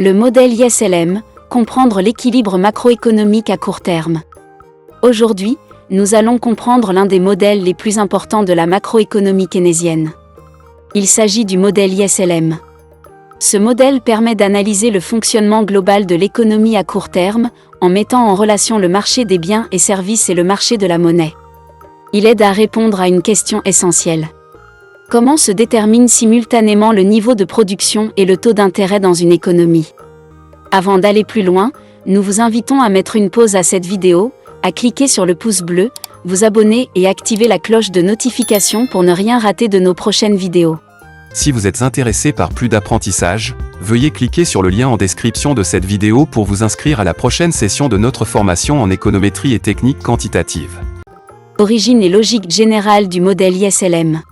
Le modèle ISLM, comprendre l'équilibre macroéconomique à court terme. Aujourd'hui, nous allons comprendre l'un des modèles les plus importants de la macroéconomie keynésienne. Il s'agit du modèle ISLM. Ce modèle permet d'analyser le fonctionnement global de l'économie à court terme, en mettant en relation le marché des biens et services et le marché de la monnaie. Il aide à répondre à une question essentielle. Comment se détermine simultanément le niveau de production et le taux d'intérêt dans une économie? Avant d'aller plus loin, nous vous invitons à mettre une pause à cette vidéo, à cliquer sur le pouce bleu, vous abonner et activer la cloche de notification pour ne rien rater de nos prochaines vidéos. Si vous êtes intéressé par plus d'apprentissage, veuillez cliquer sur le lien en description de cette vidéo pour vous inscrire à la prochaine session de notre formation en économétrie et technique quantitative. Origine et logique générale du modèle ISLM.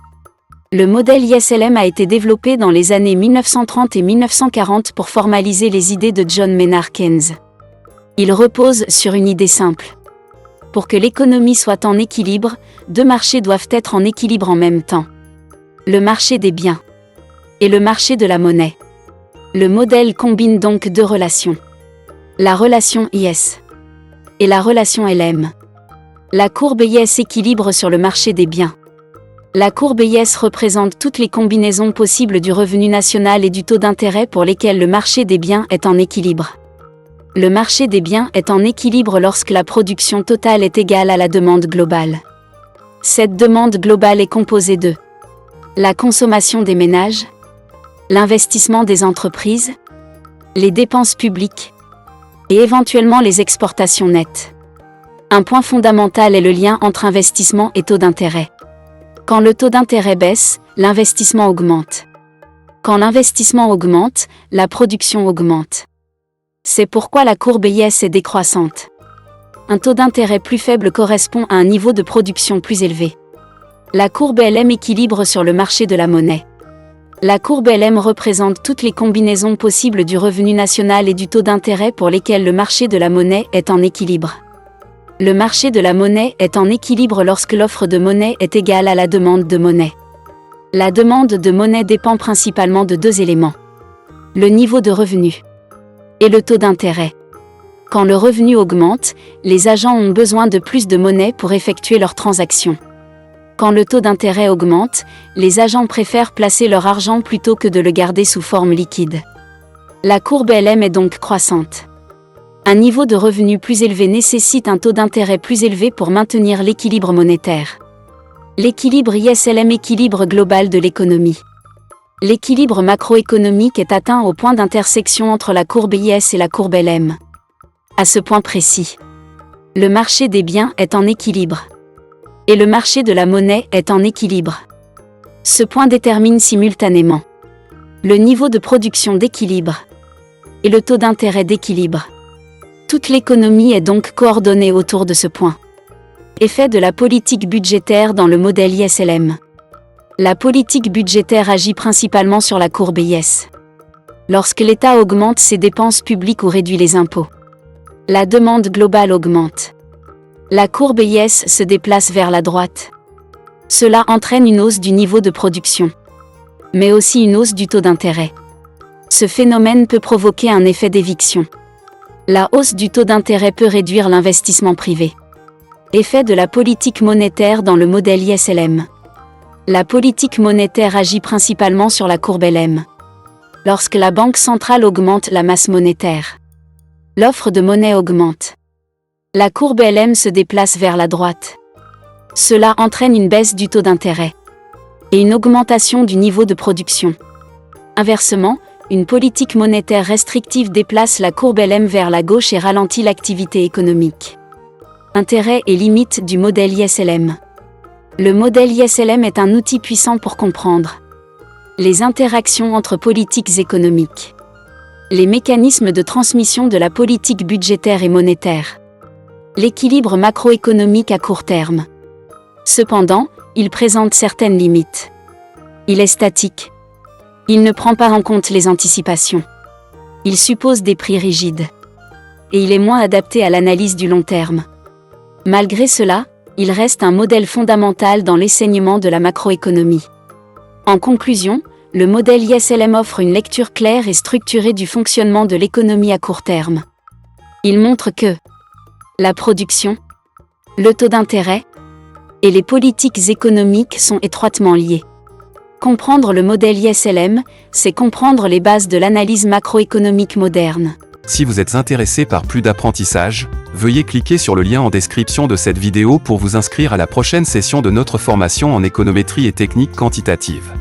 Le modèle ISLM a été développé dans les années 1930 et 1940 pour formaliser les idées de John Maynard Keynes. Il repose sur une idée simple. Pour que l'économie soit en équilibre, deux marchés doivent être en équilibre en même temps. Le marché des biens et le marché de la monnaie. Le modèle combine donc deux relations. La relation IS et la relation LM. La courbe IS équilibre sur le marché des biens. La courbe IS représente toutes les combinaisons possibles du revenu national et du taux d'intérêt pour lesquels le marché des biens est en équilibre. Le marché des biens est en équilibre lorsque la production totale est égale à la demande globale. Cette demande globale est composée de la consommation des ménages, l'investissement des entreprises, les dépenses publiques et éventuellement les exportations nettes. Un point fondamental est le lien entre investissement et taux d'intérêt. Quand le taux d'intérêt baisse, l'investissement augmente. Quand l'investissement augmente, la production augmente. C'est pourquoi la courbe IS est décroissante. Un taux d'intérêt plus faible correspond à un niveau de production plus élevé. La courbe LM équilibre sur le marché de la monnaie. La courbe LM représente toutes les combinaisons possibles du revenu national et du taux d'intérêt pour lesquels le marché de la monnaie est en équilibre. Le marché de la monnaie est en équilibre lorsque l'offre de monnaie est égale à la demande de monnaie. La demande de monnaie dépend principalement de deux éléments. Le niveau de revenu et le taux d'intérêt. Quand le revenu augmente, les agents ont besoin de plus de monnaie pour effectuer leurs transactions. Quand le taux d'intérêt augmente, les agents préfèrent placer leur argent plutôt que de le garder sous forme liquide. La courbe LM est donc croissante. Un niveau de revenu plus élevé nécessite un taux d'intérêt plus élevé pour maintenir l'équilibre monétaire. L'équilibre ISLM, équilibre global de l'économie. L'équilibre macroéconomique est atteint au point d'intersection entre la courbe IS et la courbe LM. À ce point précis, le marché des biens est en équilibre et le marché de la monnaie est en équilibre. Ce point détermine simultanément le niveau de production d'équilibre et le taux d'intérêt d'équilibre. Toute l'économie est donc coordonnée autour de ce point. Effet de la politique budgétaire dans le modèle ISLM. La politique budgétaire agit principalement sur la courbe IS. Lorsque l'État augmente ses dépenses publiques ou réduit les impôts, la demande globale augmente. La courbe IS se déplace vers la droite. Cela entraîne une hausse du niveau de production, mais aussi une hausse du taux d'intérêt. Ce phénomène peut provoquer un effet d'éviction. La hausse du taux d'intérêt peut réduire l'investissement privé. Effet de la politique monétaire dans le modèle ISLM. La politique monétaire agit principalement sur la courbe LM. Lorsque la banque centrale augmente la masse monétaire, l'offre de monnaie augmente. La courbe LM se déplace vers la droite. Cela entraîne une baisse du taux d'intérêt et une augmentation du niveau de production. Inversement, une politique monétaire restrictive déplace la courbe LM vers la gauche et ralentit l'activité économique. Intérêt et limites du modèle ISLM. Le modèle ISLM est un outil puissant pour comprendre les interactions entre politiques économiques, les mécanismes de transmission de la politique budgétaire et monétaire, l'équilibre macroéconomique à court terme. Cependant, il présente certaines limites. Il est statique. Il ne prend pas en compte les anticipations. Il suppose des prix rigides. Et il est moins adapté à l'analyse du long terme. Malgré cela, il reste un modèle fondamental dans l'enseignement de la macroéconomie. En conclusion, Le modèle ISLM offre une lecture claire et structurée du fonctionnement de l'économie à court terme. Il montre que la production, le taux d'intérêt et les politiques économiques sont étroitement liés. Comprendre le modèle ISLM, c'est comprendre les bases de l'analyse macroéconomique moderne. Si vous êtes intéressé par plus d'apprentissage, veuillez cliquer sur le lien en description de cette vidéo pour vous inscrire à la prochaine session de notre formation en économétrie et technique quantitative.